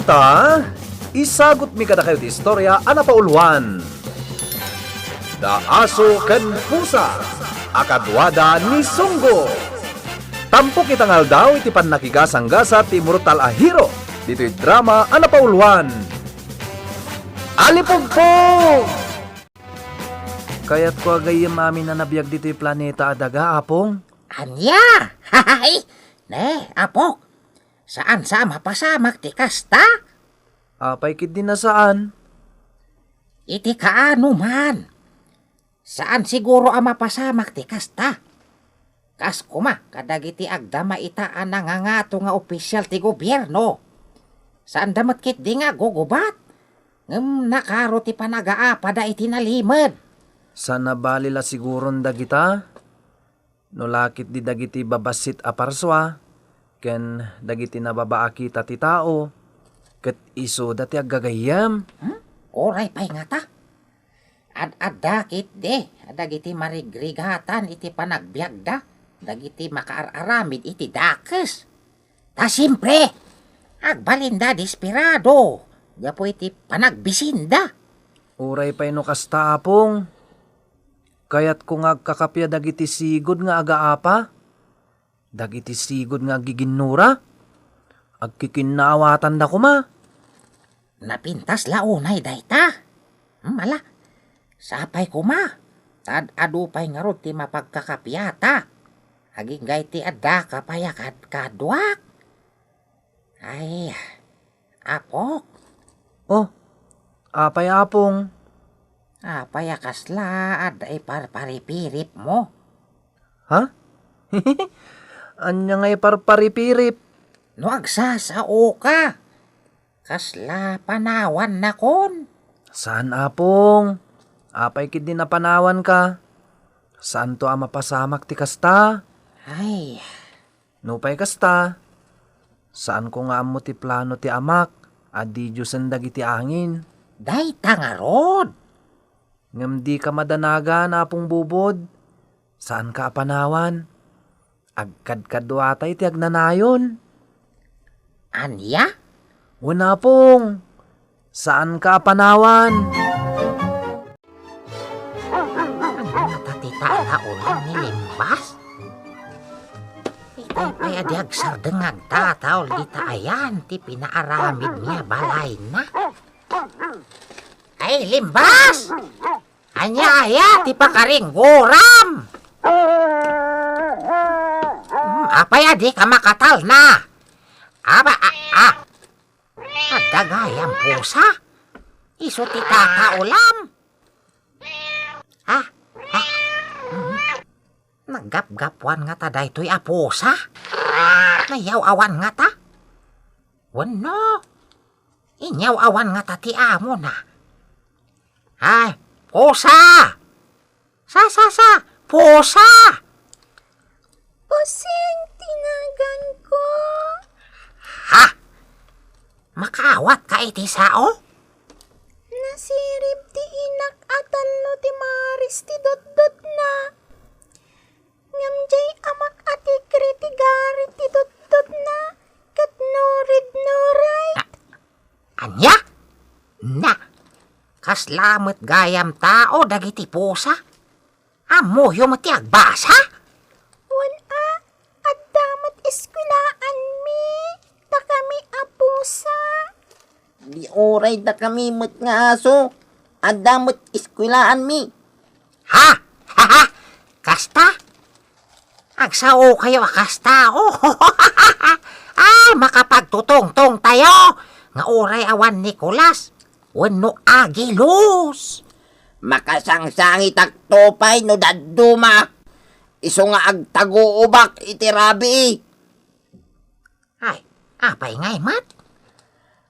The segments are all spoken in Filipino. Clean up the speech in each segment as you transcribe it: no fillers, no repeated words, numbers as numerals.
ita, isagot mi kada kayo ti istorya ana pauluan. Da aso ken pusa, akadwada ni Sunggo. Tampok itangal daw iti pannakigasang-gasa ti Mortal a Hero. Dito'y drama ana pauluan. Alipugpog! Kaya't ko agayam amin na nabiyag dito'y planeta adaga, apong. Anya! Hay! Ne, apok! Saan sa mapasamak ti kasta? Apay kid din na saan? Iti kaano man. Saan siguro ang mapasamak ti kasta? Kas kuma, kadagiti agdama itaan na nga nga opisyal ti gobyerno. Saan damat kit di nga gugubat? Ngem nakaro ti panagaapa da iti nalimod. Saan nabalila siguron dagita? No lakit di dagiti babasit a parswa, ken dagiti nababaaki ta ti tao, ket iso dati aggagayam. Oray pa'y nga ta. Ad-adakit de, dagiti marigrigatan iti panagbiagda, dagiti makaararamid iti dakes. Ta simpre, agbalinda desperado, gapo iti panagbisinda. Uray pa'y no kasta, apong. Kayat kung agkakapya dagiti sigod nga agaapa, dagiti sigod nga giginura, agkikinawatan da kuma. Napintas launay dayta. Mala, sapay kuma, tad adupay nga rod ti mapagkakapyata. Haging gay ti adda kapayakat kadwak. Ay, apok. Oh, apay apong. Payakas laad ay parparipirip mo. Ha? Anya nga'y parparipirip. No agsasao ka. Kasla panawan na kon. Saan, apong? Apay kid din napanawan ka. Saan to ang mapasamak ti kasta? Ay, Nupay kasta. Saan ko nga mo ti plano ti amak? Adi Diyosan dagiti angin. day tangarod. Ngam di ka madanaga na apong bubod. Saan ka apanawan? Agkadkadwatay ti agnanayon. Anya? Wala pong. Saan ka apanawan? Natatita ulan ni Limbas? Itay pa'y adiag sardengag tataol di taayan ti pinaaramid niya balay na. Ay, Limbas! Anya ti pakaring guram! Apay adi ka makatal na! Dagayang pusa? Iso ti tataulam? Naggap-gapuan nga ta daytoy a pusa? Nayaw-awan nga ta? Wano? Inyaw-awan nga ta ti amo na. Ay, pusa! Pusa! Pusing, tinagan ko. Ha? Makawat ka iti sao? Nasirip ti inak atan no ti maris ti dot-dot na. Ngamjay amak ati kriti garit ti dot-dot na. Kat norid no right. Anya? Na, kaslamet gayam tao dagiti pusa? Amoyo mo ti agbasa? Wan at damat iskwilaan mi. Ta kami apusa. Di oray da kami met nga aso. Adamot iskwilaan mi. Ha? Kasta? Agsao kayo kasta, makapagtutong-tong tayo. Nga oray awan Nicolas. Wano agilos. Makasangsangit ak topay no daduma. Iso nga agtaguubak iti rabi. Ay, apay ngay mat.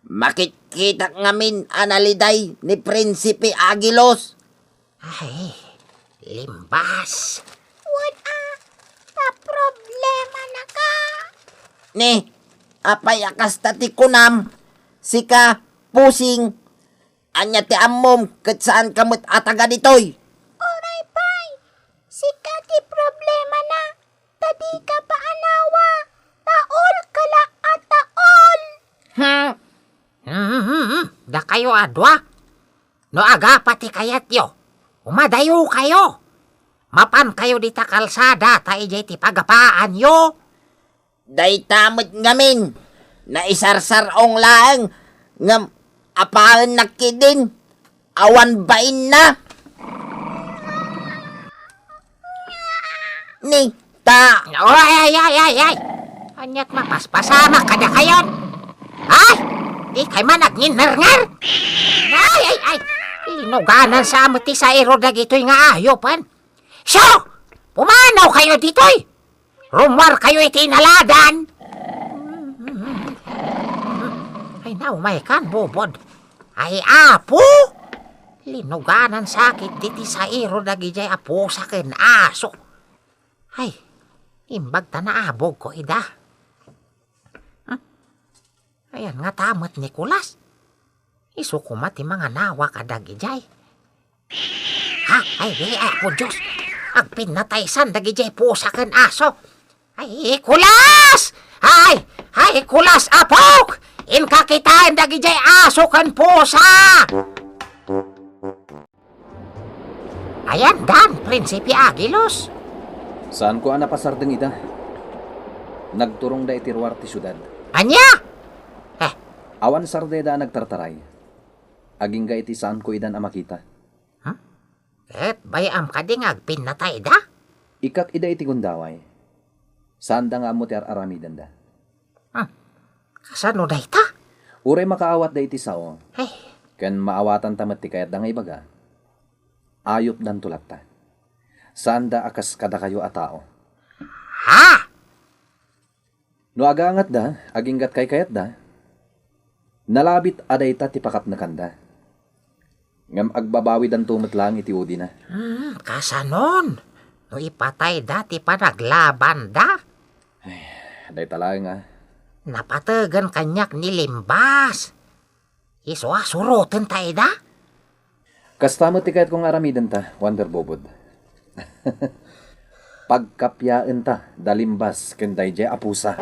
Makikita ngamin analiday ni Prinsipe Agilos. Ay, Limbas. Wan ta problema na ka. Ni, apay akas tati kunam. Sika, pusing. Anya ti ammom, kat saan kamot ataga ditoy. Oray pay. Sika ti problema na. Tadi ka paanawa. Taol kala at taol. da kayo adwa. No aga pati kayat yo. Umadayo kayo. Mapan kayo di ta kalsada ta ijay ti pagapaan yo. Day tamot ngamin. Naisarsarong laang. Ngam apaan nakidin. Awan bain na. Ni, ta. Ay. Anyat mapaspasama kada kayon. Ay, di kay man nagninerngar. Ay. Inuganan sa amati sa ero dagitoy nga ayopan. So, pumanaw kayo ditoy. Rumwar kayo itinaladan. Ay, naumay kan, bobod. Ay, apo. Linuganan sakit diti sa ero dagijay apo sa ken aso. Ay, imbag ta na abog ko ida. Ayan nga tamat Nicolas. Isu ko mati mga nawa kadagijay. Ha? Ay, ako Diyos. Agpin nataysan dagijay po sa ken aso. Ay, kulas! Ay, kulas apok! Inka kitain dagijay aso ken pusa! Ayan dan, Prinsipi Agilos. Saan ko napasardeng ita? Nagturong da itirwar ti syudad. Anya? Awan sardeda nagtartaray. Aging ga iti saan ko idan amakita. Et bayam kading agpin natay da? Ikak ida iti gundaway. Saan da nga mo ti aramidan da? Kasano da ita? Uray makaawat da iti sao. Ay, Ken maawatan tamat ti kayat da nga ibaga. Ayop dan tulak ta. Saan da akas kada kayo a tao. ha? No agangat da, aginggat kay kayat da. Nalabit aday ta ti pakap na kanda. Ngam agbabawi dan tumot lang iti udi na. Kasanon? No ipatay dati pa naglaban da? Aday talaga nga. Napatagan kanyak ni Limbas. Iswa surutin tayo da? Kastamo ti kayat kong aramidan ta, Wonder Bobod. Pagkapyaan ta, dalimbas, kenday jay apusa.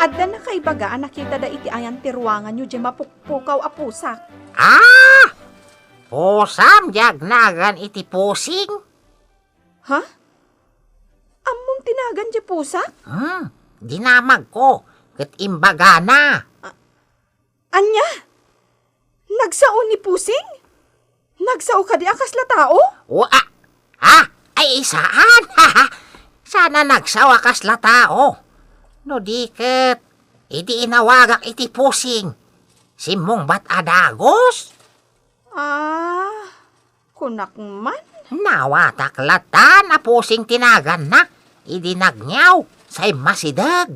Adda na kay baga nakita da iti ayan ti ruangan nyo di mapukpukaw a pusak. Pusam jagnagan iti pusing? Ha? Ammong tinagan di pusak? Dinamag ko, ket imbaga na. Anya? Nagsao ni pusing? Nagsao ka di akas la tao? Ay saan? Sana nagsawa kas la tao. No diket, idi inawagak iti pusing. Simong bat adagos? Kunak man. Nawatak latan na pusing tinagan na. Idi nagnyaw, say masidag.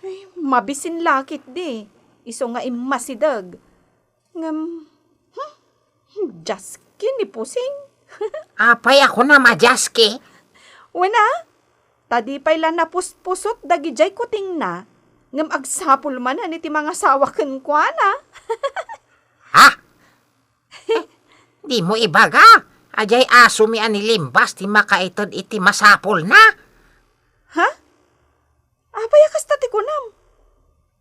Ay, mabisin lakit di. Iso nga imasidag. Ngam, jaskin ni pusing. Apay ako na majaski. Wala, tadi pa'y lang napuspusot dagijay kuting na. Ngam agsapul man iti mga sawaken kwa na. Di mo ibaga. Ajay aso mi ani Limbas ti makaitod iti masapol na. Ha? Apay akas tati kunam.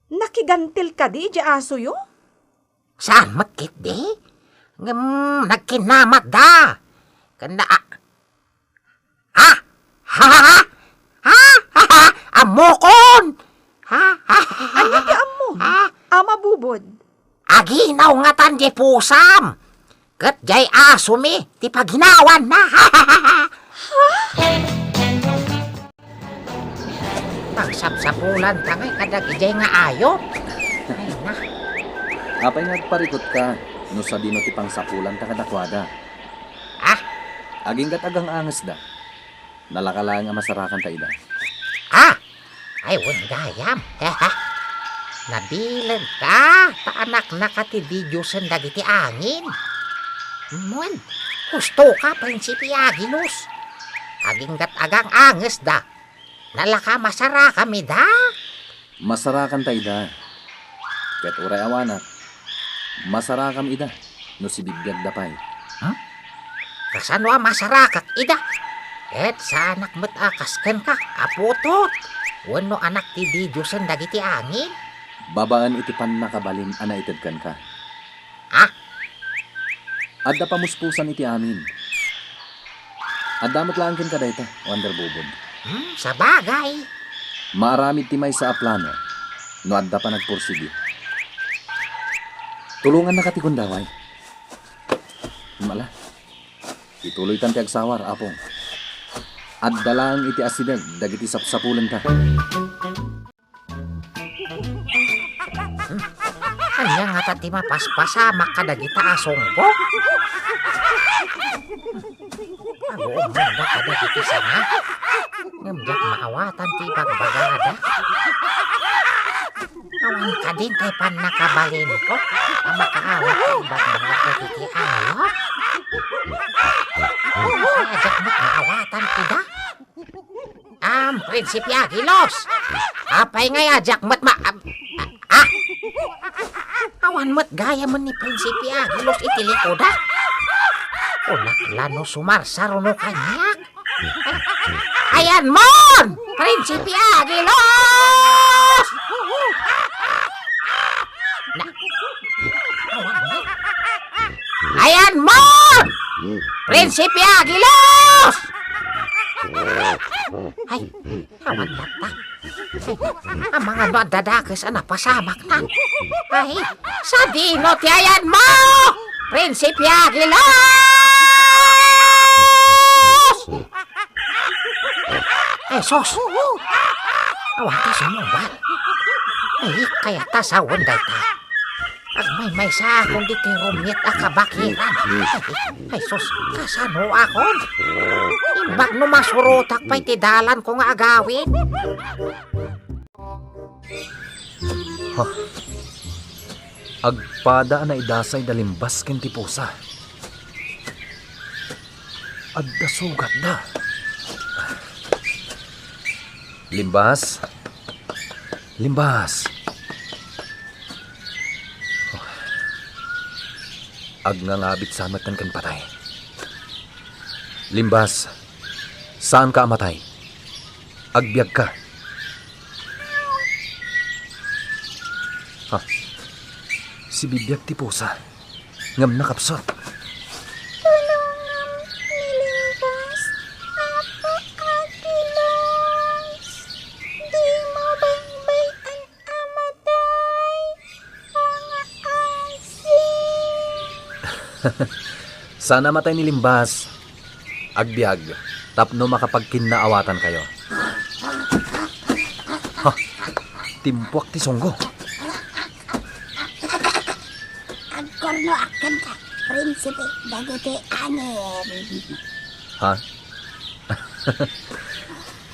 Nakigantil ka di di aso yo? Saan makit di? Nagkinamat da. Kanda amokon! Anya ti ammo? Ama bubod. Aginaw nga tan di pusam. Kat jay aso mi, ti paginawan na. Pagsapsapulan tangay kadag ijay nga ayo. Ay na. Apay nagparikot ka, no sa dino ti pangsapulan ta kadakwada. Aging agang angas da. Nalakala nga masarakan ta ida. Ay gayam. Nabilag ka, taanak na ka ti video sen dagiti angin. Mon, gusto ka, Prinsipi Agilos. Aginggat agang anges da. Nalaka masara kami da. Masarakan ta ida. Ket uray awanak. Masarakam ida. No si bibiyag dapay. Kasano masarakak ida? Et sa anak met akasken ka, aputot. Wano anak ti video sen dagiti angin. Babaan iti pan nakabalin ana itedkan ka. Ha? Adda pamuspusan iti amin. Adda matlangkin ka dayta, Wonder Bubod. Sa bagay. Maramid ti may sa aplano, no adda pa nagpursigi. Tulungan na katikundaway. Mala, ituloy tan ti agsawar, apong. Adda lang iti asideg, dagiti sapsapulan ta. Anya nga tati mapaspasamak ka dagita asong ko? Agoon na ka dagiti sana? Ngamjak maawatan ti bagbagada? Awan ka din kay pan nakabalin ko? Ang makaawat ti bagbagada dagiti ayot? Ajak makaawatan ti da? Prinsipi Agilos! Apay ngay ajak mat awan mat gaya man ni Prinsipi Agilos iti likoda. Ulak lano sumarsaro no kanyak. Ayan mon! Prinsipi Agilos! Na, awan mo. Ayan mon! Prinsipi Agilos! Ay, awan mata. Ang mga nadadakis na pasamak na. Ay, sa dino ti ayan mo! Prinsipi Agilos! Ay, sos! Awan ka sumubat. Ay, kaya tasawon day ta. Ang may sa akong di ti rumit akabakiran. Ay, sos, kasano akon? Imbag no masurutak pa'y tidalan ko nga agawin. Agpada na idasay dalimbas ken ti pusa. Adda sugat da. Limbas. Limbas. Agnangabit sa amatan kan patay. Limbas. Saan ka amatay? Agbiag ka. Ha? Si bibiyag ti pusa. Ngam nakapsot. Tulungan nilimbas, Apo Agilos. Di mo baybay ang amatay, mga asin. Sana matay ni Limbas. Agbiag. Tapno makapagkinaawatan kayo. Ha? Timpuak ti songgo. Agkorno akan ka, Prinsipe, dagiti anin. Ha?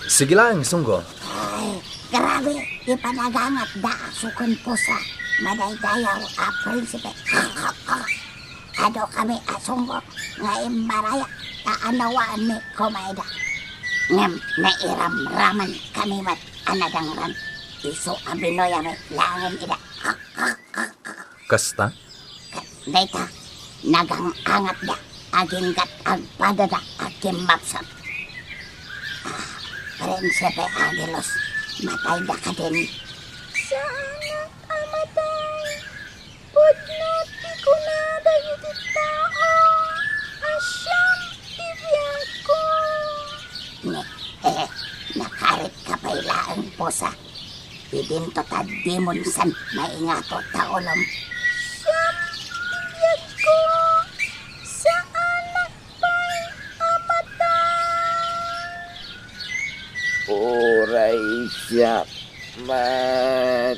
Sige lang, songgo. Ay, grabe, ipanagangat da sukon pusa. Madaydayaw a Prinsipe. Ado kami asunggo nga imbaraya taanawaan ni Komayda. Ngem nairam-raman kami mat anadangran. Iso abinoy ame langin ida. Kasta? Data, nagang angat da, aginggat ang padada, akim mapsam. Prinsipe Agilos, matay da ka din. Sana amatay, pudnot ko na dayo di tao, asyam tibiyag ko. Nakarit ka pa ilaang pusa. Idinto ta dimonsan, maingato taolom. Ko sa anak pa'y amatay. Uray siya mat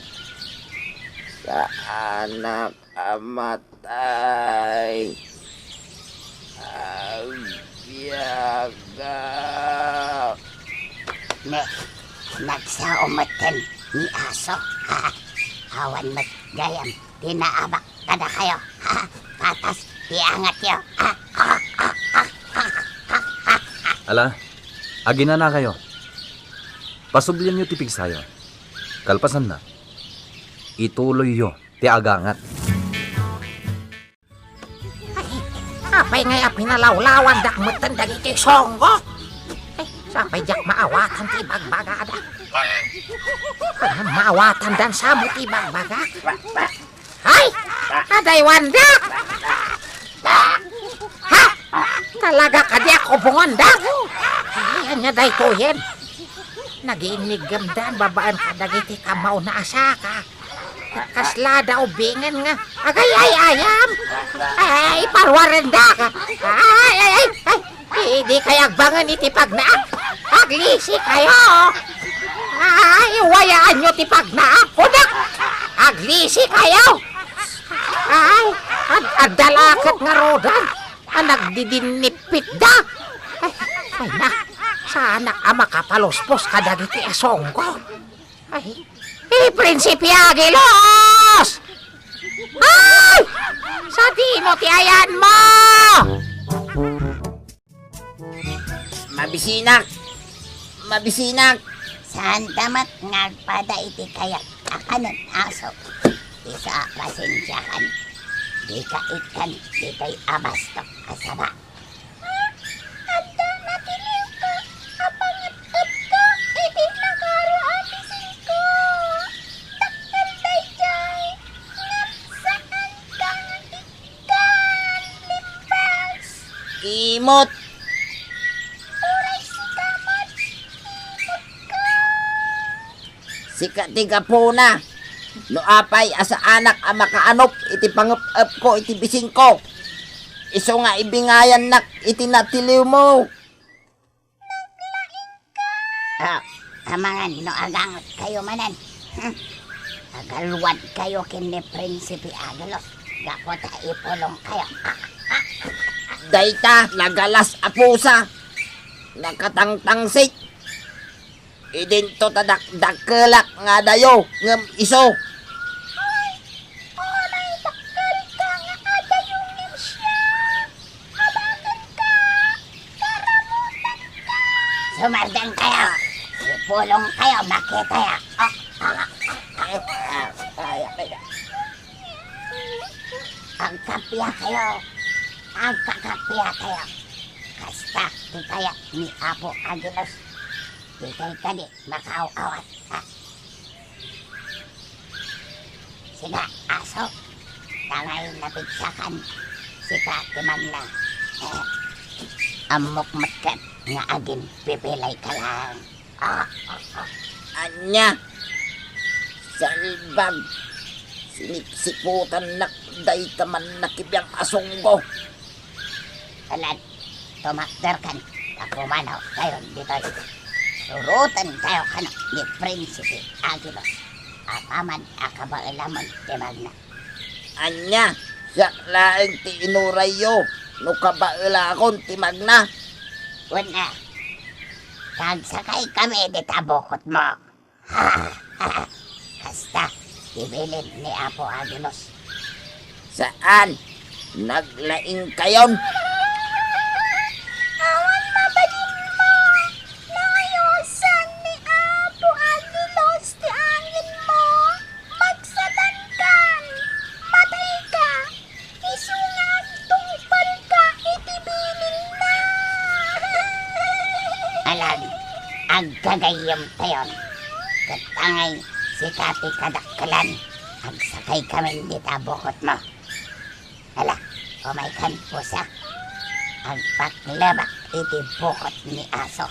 sa anak amatay. Agbiaga. Nagsaumaten ni aso. Awan mat gayam, tinaabak kada kayo. Patas, iangat yo. Ala, agina na kayo. Pasublian nyo tipig sayo. Kalpasan na. Ituloy yo, ti agangat. Apay ngay pinalawlawan dakmutan dagiti songgo. Ay, Sampai jak maawatan ti bagbaga ada. Maawatan dan samu ti bagbaga. Hai, aday wanda. Ha? Talaga ka di ako bungonda. Hanya day tuyen. Nagiinig gamdan babaan ka dagiti kamao na asaka. Kaslada o bingan nga. Agay ay ayam. Ay, parwarenda ka. Ay. Hindi kaya agbangan iti pagnaak. Aglisi kayo. Ay, wayaan nyo ti pagnaak. Kudak. Aglisi kayo. Ay, adalakat nga rodan. Nagdidinipit da. Ay na. Sana ka makapalospos ka dagiti asongko. Ay, Prinsipe Agilos! Ay! Sa dino ti ayan mo! Mabisinak! Saan damat ngagpada iti kayak akanan aso. Isa pasensyakan. Di ka ikan itay abastok kasaba. Anda matiliw ka. Apangit-up ka. Iti nakaro apisin ko. Takal dayjay. Ngam saan kang ikan limbas. Imot! Uray si kamat. Sika tiga po na. No apay asa anak ang makaanop iti pangup-up ko iti bising ko. Iso nga ibingayan nak iti natiliw mo. Amangan no agangot kayo manan. Agalwad kayo kin ni Prinsipe Agilos. Gapot ipulong kayo. Dayta nagalas a pusa. Nakatangtangsik. Idinto tadakdakelak nga dayo ngem iso. Sumardan kayo. Ipulong kayo, makita ya. Ang kapya kayo. Ang kakapya kayo. Kasta, di kaya ni Apo Agilos. Di kayo kani makaaw-awat. Sina, aso. Tangay napigsakan. Sika, timan na. Amok matkat nga agin pipilay ka lang. Anya. Salbag. Siniksiputan nak dayta man nakibiyang asonggo. Alad, tumakder kan. Kapumanaw kayo dito. Surutan kayo kano ni Prinsipe Agilos. Apaman akabailamon timag na. Anya. Sak laeng ti inurayo. No kabaila akong timag na. Una, kagsakay kami di tabukot mo. Kasta, ibilin ni Apo Agilos. Saan? Naglaing kayon? Awan matalim mo! Nayosan ni Apo Agilos ti angin mo! Magsadangkan! Matay ka! Isungag tungpal ka itibilin na! Alam, agkagayam tayon. Katangay si Kati Kadakkalan. Agsakay kami di tabukot mo. Hala, umay kan pusa. Agpaklabak iti bukot ni aso.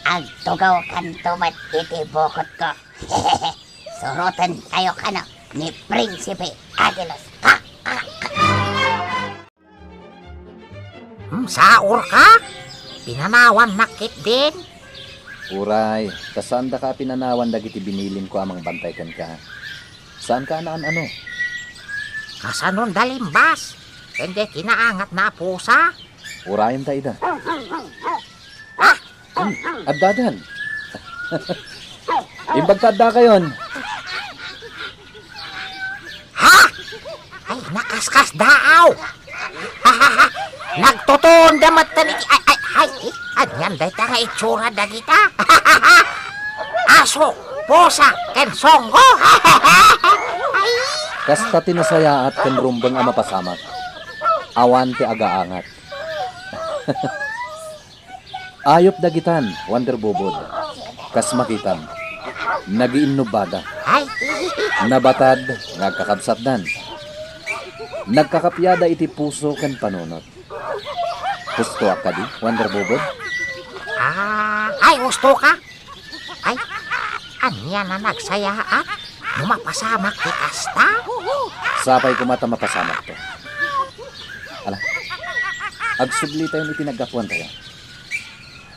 Agtugaw kan tumat iti bukot ko. Surutan kayo kano ni Prinsipe Agilos. Saur ka? Pinanawan nakit din. Uray, kasanda ka pinanawan dagiti binilin ko amang bantay kan ka. Saan ka anaan ano? Kasanon dalimbas. Hindi kinaangat na pusa. Urayan ta ida. Addadan. Imbagtadda kayon. Ha? Ay, nakaskas daaw. Nagtutuon damat ta ni... Ay, anyan day ta nga itsura dagita. Aso, pusa, ken songgo. Ay, Kasta tinasaya at kenrumbang ama pasamak. Awan ti agaangat. Ayop dagitan, Wonder Bobod. Kas makitam. Nagiinnubada. Ay, Nabatad, nagkakabsatdan. Nagkakapyada iti puso ken panunot. Gusto ka di, Wonder Bobod? Ay, gusto ka? Ay, anya na nagsayaat? Mapasamak ti kasta? Sapay kumata mapasamak to. Ala, agsubli tayo ni tinagapuan tayo.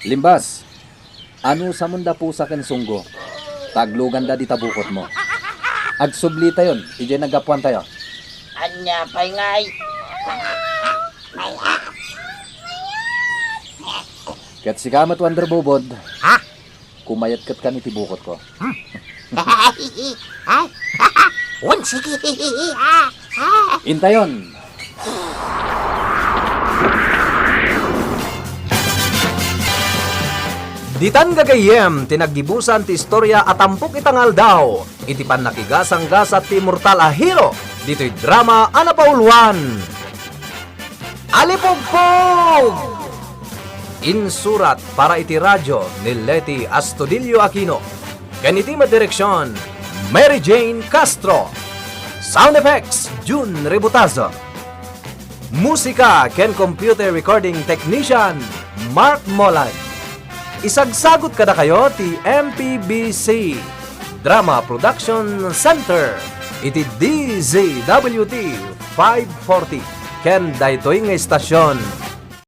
Limbas, ano sa munda pusa ken sunggo? Taglugan da di tabukot mo. Agsubli tayo, ijay nagapuan tayo. Anya pa'y ngay. Kat si kamat Wonder Bobod, Ha? kumayat kat kan iti bukot ko. Ay, sige. Intayon! Ditan gagayem, tinagdibusan ti istorya at tampok itangal daw. Iti pan nakigasang gasat ti mortal a hero. Dito'y drama anapaulwan. Alipugpog! Insurat para iti radyo ni Leti Astudillo Aquino. Ganiti madireksyon, Mary Jane Castro. Sound effects, June Rebutazo. Musika ken computer recording technician, Mark Molay. Isagsagot kada kayo ti MPBC Drama Production Center iti DZWT 540 ken daytoy nga istasyon